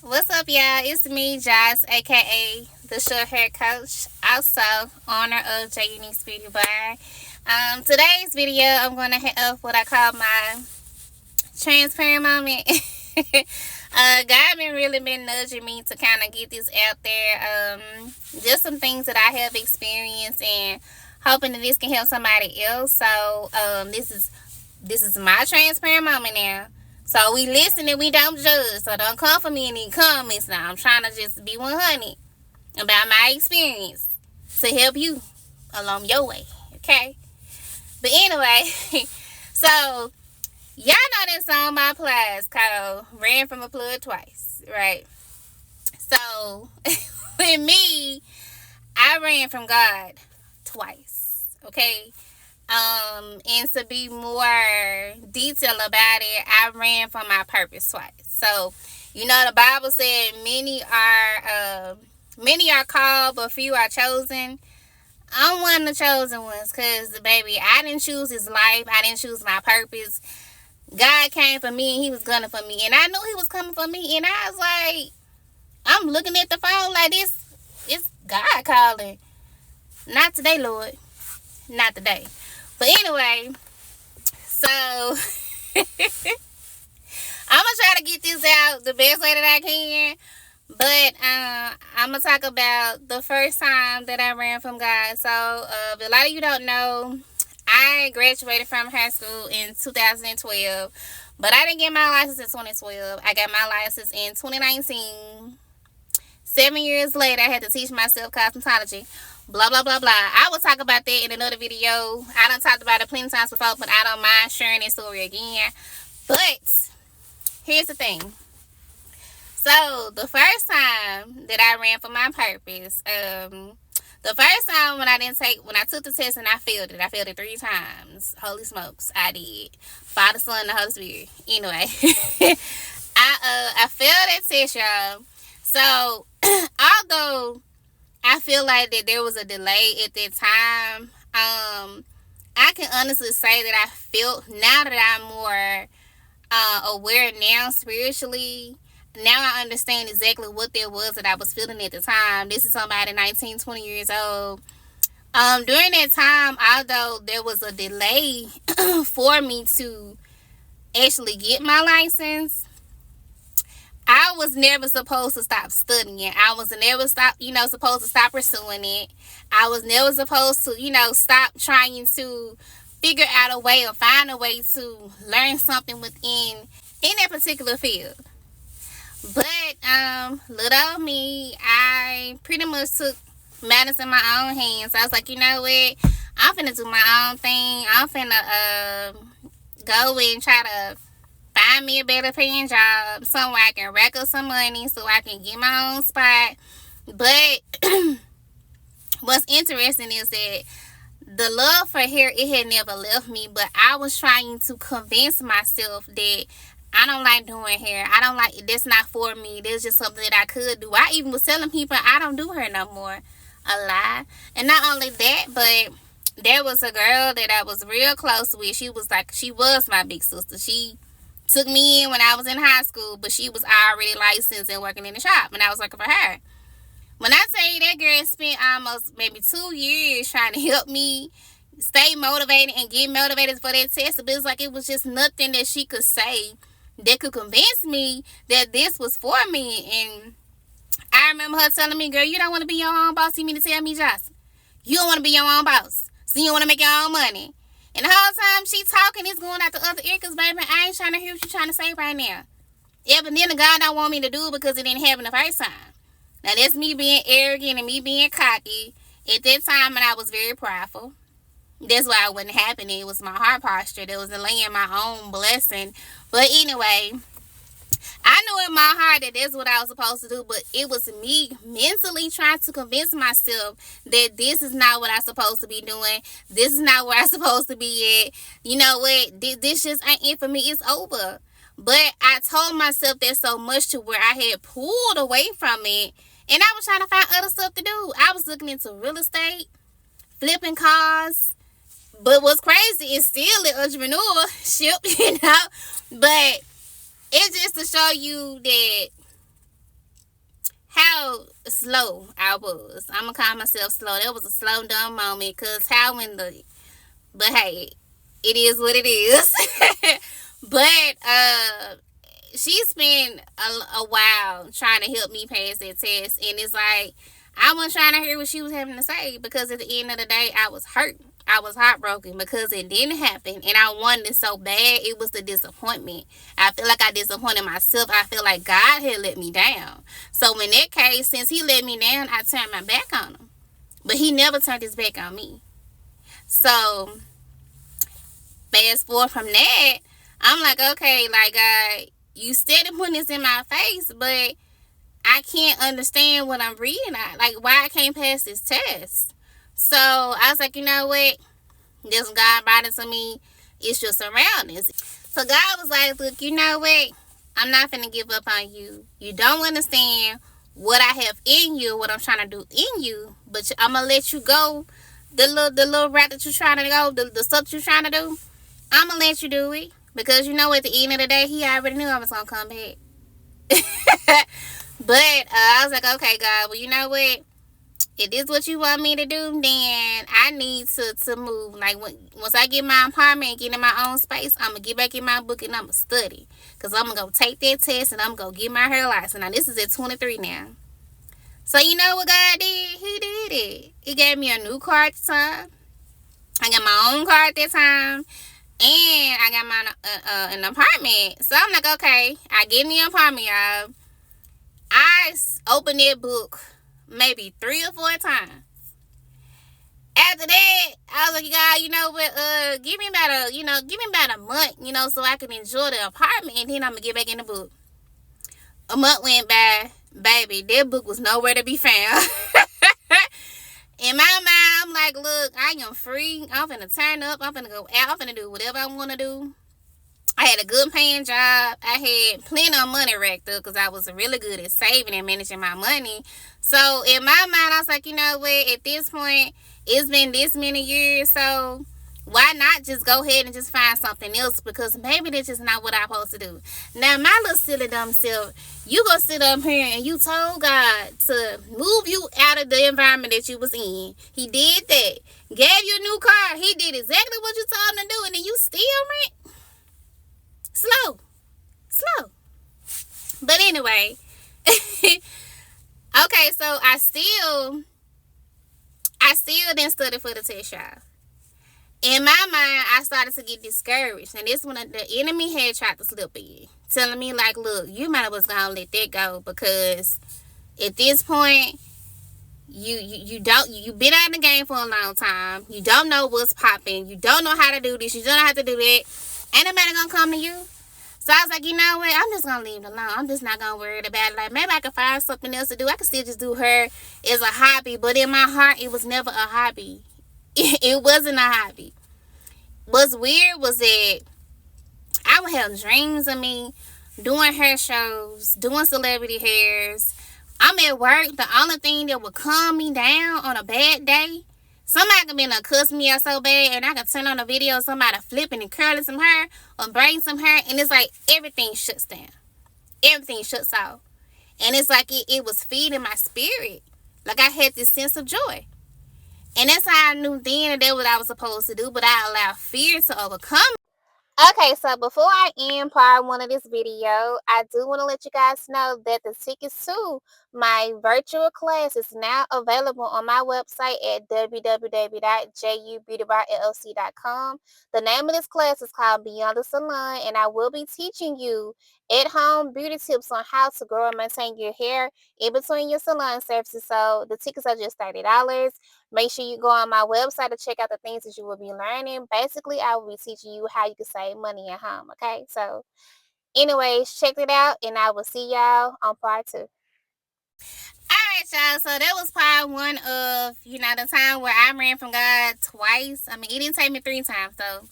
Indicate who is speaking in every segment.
Speaker 1: What's up, y'all? It's me, Josh, aka the short hair coach, also owner of 𝒕𝒐𝒏'𝒕. Today's video, I'm going to hit up what I call my transparent moment. God been nudging me to kind of get this out there. Just some things that I have experienced and hoping that this can help somebody else. So this is my transparent moment now. So we listen and we don't judge. So don't come for me in any comments now. I'm trying to just be 100 about my experience to help you along your way. Okay? But anyway, so y'all know that song by Plies called Ran from a Plug Twice, right? So with me, I ran from God twice. Okay? And to be more detailed about it, I ran from my purpose twice. So, the Bible said many are called, but few are chosen. I'm one of the chosen ones, because baby, I didn't choose this life. I didn't choose my purpose. God came for me and he was gunning for me, and I knew he was coming for me, and I was like, I'm looking at the phone like this. It's God calling. Not today, Lord. Not today. But anyway, so I'm gonna try to get this out the best way that I can. But I'm gonna talk about the first time that I ran from God. So a lot of you don't know, I graduated from high school in 2012, but I didn't get my license in 2012. I got my license in 2019. 7 years later, I had to teach myself 𝒂𝒐𝒏𝒕. Blah, blah, blah, blah. I will talk about that in another video. I done talked about it plenty times before, but I don't mind sharing this story again. But here's the thing. So the first time that I ran for my purpose, the first time when I took the test and I failed it 3 times. Holy smokes, I did. Father, Son, and the Holy Spirit. Anyway, I failed that test, y'all. So although I feel like that there was a delay at that time, I can honestly say that I felt, now that I'm more aware now spiritually, now I understand exactly what there was that I was feeling at the time. This is somebody 19, 20 years old. During that time, although there was a delay for me to actually get my license, I was never supposed to stop studying. I was never supposed to stop pursuing it. I was never supposed to, stop trying to figure out a way or find a way to learn something in that particular field. But little me, I pretty much took matters in my own hands. I was like, you know what? I'm finna do my own thing. I'm finna go and try to find me a better paying job, somewhere I can rack up some money so I can get my own spot. But what's interesting is that the love for hair, it had never left me, but I was trying to convince myself that I don't like doing hair. I don't like it. That's not for me. That's just something that I could do. I even was telling people I don't do hair no more. A lie. And not only that, but there was a girl that I was real close with. She was my big sister. She took me in when I was in high school, but she was already licensed and working in the shop, and I was working for her. When I tell you, that girl spent almost maybe 2 years trying to help me stay motivated and get motivated for that test, but it's like it was just nothing that she could say that could convince me that this was for me. And I remember her telling me, girl, you don't want to be your own boss. You mean to tell me, Jocelyn? You don't want to be your own boss, so you want to make your own money. And the whole time she talking, it's going out the other ear, because, baby, I ain't trying to hear what you're trying to say right now. Yeah, but then the God don't want me to do it because it didn't happen the first time. Now, that's me being arrogant and me being cocky at that time, and I was very prideful. That's why it wasn't happening. It was my heart posture that was delaying my own blessing. But anyway, I knew in my heart that that's what I was supposed to do, but it was me mentally trying to convince myself that this is not what I'm supposed to be doing. This is not where I'm supposed to be at. You know what? This just ain't it for me. It's over. But I told myself that so much to where I had pulled away from it, and I was trying to find other stuff to do. I was looking into real estate, flipping cars. But what's crazy is still the entrepreneurship, But it's just to show you that how slow I was. I'm gonna call myself slow. That was a slow dumb moment, because how in the, but hey, it is what it is. But she spent a while trying to help me pass that test, and it's like I wasn't trying to hear what she was having to say, because at the end of the day I was hurt. I was heartbroken because it didn't happen, and I wanted it so bad. It was the disappointment. I feel like I disappointed myself. I feel like God had let me down. So in that case, since he let me down, I turned my back on him. But he never turned his back on me. So fast forward from that, I'm like, okay, like, you steady putting this in my face, but I can't understand what I'm reading. Like, why I can't pass this test. So I was like, you know what? This God brought it to me. It's your surroundings. So God was like, look, you know what? I'm not finna give up on you. You don't understand what I have in you, what I'm trying to do in you, but I'm gonna let you go. The little route that you're trying to go, the stuff that you're trying to do, I'm gonna let you do it, because you know at the end of the day, he already knew I was gonna come back. But I was like, okay, God, well, you know what? If this is what you want me to do, then I need to move. Like, once I get my apartment and get in my own space, I'm going to get back in my book and I'm going to study. Because I'm going to go take that test and I'm going to get my hair license. Now, this is at 23 now. So, you know what God did? He did it. He gave me a new car at the time. I got my own car at that time. And I got my an apartment. So, I'm like, okay, I get in the apartment, y'all. I opened that book maybe 3 or 4 times. After that, I was like, God, you know what, give me about a month, so I can enjoy the apartment, and then I'm gonna get back in the book. A month went by, baby, that book was nowhere to be found. In my mind, I'm like, look, I am free. I'm finna turn up. I'm finna go out. I'm finna do whatever I want to do. I had a good paying job. I had plenty of money racked up because I was really good at saving and managing my money. So in my mind, I was like, you know what? At this point, it's been this many years. So why not just go ahead and just find something else? Because maybe that's just not what I'm supposed to do. Now, my little silly dumb self, you gonna sit up here and you told God to move you out of the environment that you was in. He did that. Gave you a new car. He did exactly what you told him to do. And then you still rent? Slow. But anyway, okay, so I still didn't study for the test, y'all. In my mind, I started to get discouraged, and this when the enemy had tried to slip in, telling me like, look, you might as well gonna let that go, because at this point, you've been out in the game for a long time. You don't know what's popping. You don't know how to do this. You don't know how to do that. Ain't nobody gonna come to you. So I was like, you know what? I'm just gonna leave it alone. I'm just not gonna worry about it. Like, maybe I can find something else to do. I can still just do her as a hobby. But in my heart, it was never a hobby. It wasn't a hobby. What's weird was that I would have dreams of me doing hair shows, doing celebrity hairs. I'm at work. The only thing that would calm me down on a bad day, somebody could be to cuss me out so bad, and I could turn on a video of somebody flipping and curling some hair or braiding some hair, and it's like everything shuts down. Everything shuts off. And it's like it was feeding my spirit. Like I had this sense of joy. And that's how I knew then that what I was supposed to do, but I allowed fear to overcome. Okay, so before I end part 1 of this video, I do want to let you guys know that the tickets to my virtual class is now available on my website at www.𝒊𝒒authorllc.com. The name of this class is called Beyond the Salon, and I will be teaching you at-home beauty tips on how to grow and maintain your hair in between your salon services. So the tickets are just $30. Make sure you go on my website to check out the things that you will be learning. Basically, I will be teaching you how you can save money at home, okay? So, anyways, check it out, and I will see y'all on part 2. Alright, y'all, so that was part 1 of, the time where I ran from God twice. I mean, it didn't take me 3 times, so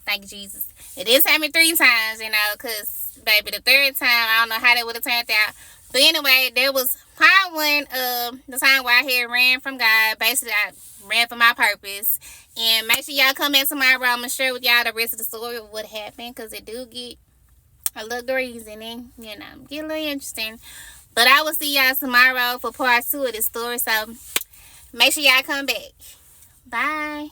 Speaker 1: thank you, Jesus. It didn't take me 3 times, because, baby, the 3rd time, I don't know how that would have turned out. But anyway, that was part 1 of the time where I had ran from God. Basically, I ran for my purpose. And make sure y'all come back tomorrow. I'm going to share with y'all the rest of the story of what happened, because it do get a little greasy and, get a little interesting. But I will see y'all tomorrow for part 2 of this story. So make sure y'all come back. Bye.